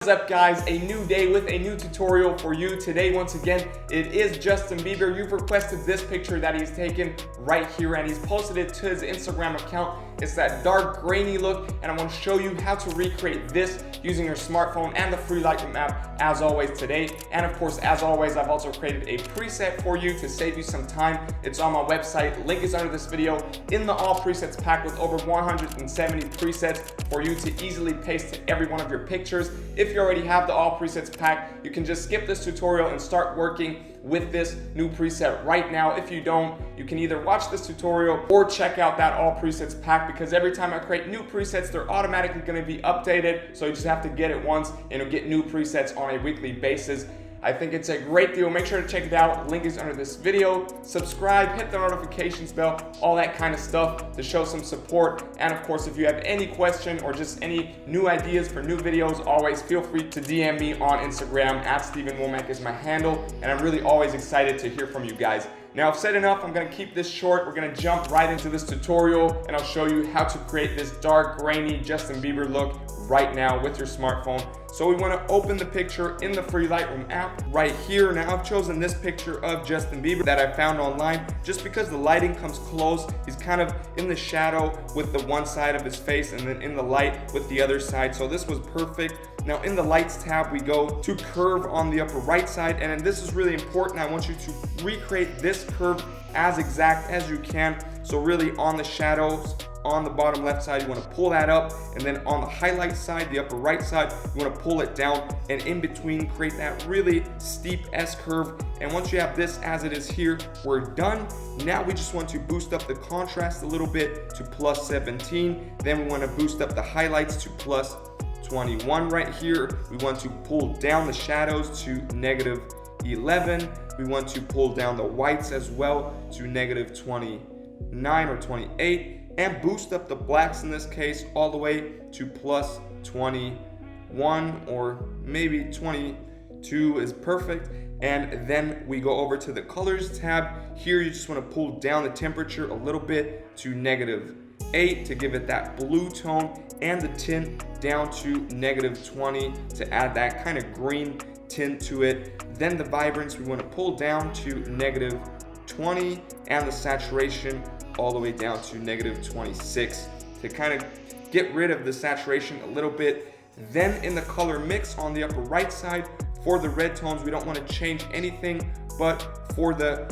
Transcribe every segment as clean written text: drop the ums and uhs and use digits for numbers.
What's up guys, a new day with a new tutorial for you. Today once again it is Justin Bieber. You've requested this picture that he's taken right here and he's posted it to his Instagram account. It's that dark grainy look and I want to show you how to recreate this using your smartphone and the free Lightroom app as always today. And of course, as always, I've also created a preset for you to save you some time. It's on my website, link is under this video, in the all presets pack with over 170 presets for you to easily paste to every one of your pictures. If you already have the all presets pack, you can just skip this tutorial and start working with this new preset right now. If you don't, you can either watch this tutorial or check out that all presets pack, because every time I create new presets, they're automatically going to be updated. So you just have to get it once and you'll get new presets on a weekly basis. I think it's a great deal. Make sure to check it out. Link is under this video. Subscribe, hit the notifications bell, all that kind of stuff to show some support. And of course, if you have any question or just any new ideas for new videos, always feel free to DM me on Instagram. @StevenWommack is my handle. And I'm really always excited to hear from you guys. Now I've said enough, I'm gonna keep this short. We're gonna jump right into this tutorial and I'll show you how to create this dark, grainy Justin Bieber look right now with your smartphone. So we wanna open the picture in the free Lightroom app right here. Now I've chosen this picture of Justin Bieber that I found online just because the lighting comes close. He's kind of in the shadow with the one side of his face and then in the light with the other side. So this was perfect. Now in the lights tab, we go to curve on the upper right side. And then this is really important. I want you to recreate this curve as exact as you can. So really on the shadows, on the bottom left side, you want to pull that up, and then on the highlight side, the upper right side, you want to pull it down, and in between create that really steep S curve. And once you have this as it is here, we're done. Now we just want to boost up the contrast a little bit to +17. Then we want to boost up the highlights to +21 right here. We want to pull down the shadows to -11. We want to pull down the whites as well to -29 or 28. And boost up the blacks in this case all the way to +21 or maybe 22 is perfect. And then we go over to the colors tab. Here you just want to pull down the temperature a little bit to -8 to give it that blue tone, and the tint down to -20 to add that kind of green tint to it. Then the vibrance we want to pull down to -20, and the saturation all the way down to -26 to kind of get rid of the saturation a little bit. Then in the color mix on the upper right side, for the red tones, we don't want to change anything, but for the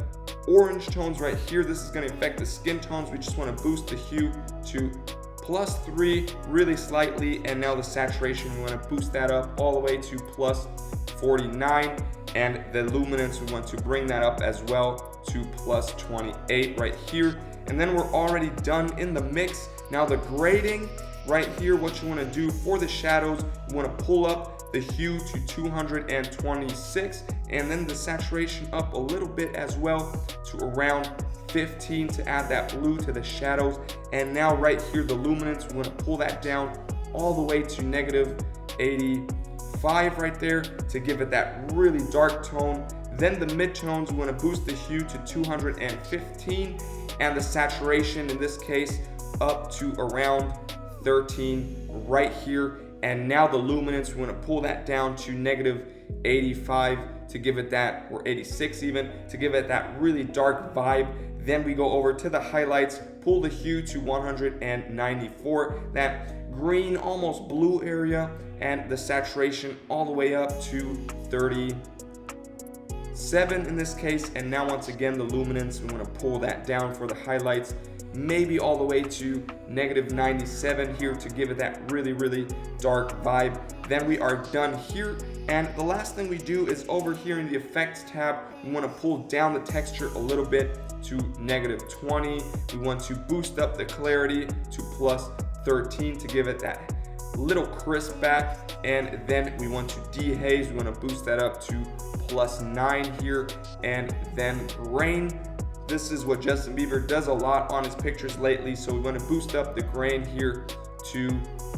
orange tones right here, this is going to affect the skin tones. We just want to boost the hue to +3 really slightly, and now the saturation, we want to boost that up all the way to +49, and the luminance, we want to bring that up as well to +28 right here. And then we're already done in the mix. Now the grading right here, what you want to do for the shadows, you want to pull up the hue to 226, and then the saturation up a little bit as well to around 15 to add that blue to the shadows. And now right here, the luminance, we want to pull that down all the way to -85 right there to give it that really dark tone. Then the mid-tones, we want to boost the hue to 215, and the saturation in this case up to around 13 right here. And now the luminance, we want to pull that down to -85 to give it that, or 86 even, to give it that really dark vibe. Then we go over to the highlights, pull the hue to 194, that green, almost blue area, and the saturation all the way up to 37 in this case. And now once again, the luminance, we want to pull that down for the highlights, maybe all the way to -97 here to give it that really, really dark vibe. Then we are done here. And the last thing we do is over here in the effects tab, we want to pull down the texture a little bit to -20. We want to boost up the clarity to +13 to give it that little crisp back. And then we want to dehaze, we want to boost that up to +9 here. And then grain, this is what Justin Bieber does a lot on his pictures lately, so we want to boost up the grain here to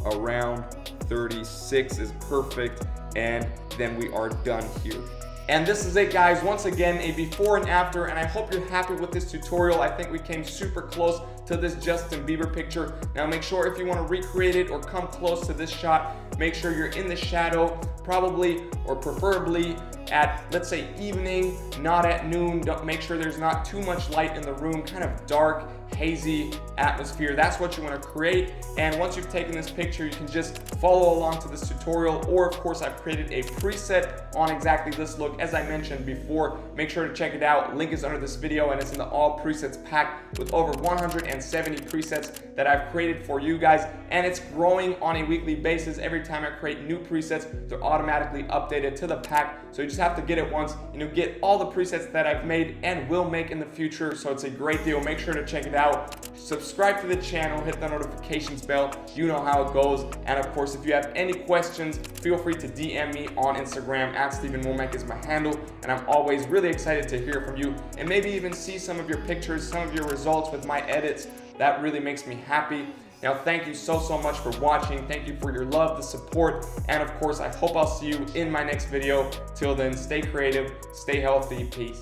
around 36 is perfect. And then we are done here. And this is it, guys. Once again, a before and after, and I hope you're happy with this tutorial. I think we came super close to this Justin Bieber picture. Now make sure if you want to recreate it or come close to this shot, make sure you're in the shadow, probably or preferably at, let's say, evening, not at noon. Don't make sure there's not too much light in the room, kind of dark, hazy atmosphere. That's what you want to create. And once you've taken this picture, you can just follow along to this tutorial, or of course I've created a preset on exactly this look, as I mentioned before. Make sure to check it out. Link is under this video, and it's in the all presets pack with over 170 presets that I've created for you guys, and it's growing on a weekly basis. Every time I create new presets, they're automatically updated to the pack, so you just have to get it once, get all the presets that I've made and will make in the future. So it's a great deal. Make sure to check it out. Subscribe to the channel, hit the notifications bell. You know how it goes. And of course, if you have any questions, feel free to DM me on Instagram. @StephenWommack is my handle, and I'm always really excited to hear from you and maybe even see some of your pictures, some of your results with my edits. That really makes me happy. Now, thank you so much for watching. Thank you for your love, the support, and of course, I hope I'll see you in my next video. Till then, stay creative, stay healthy, peace.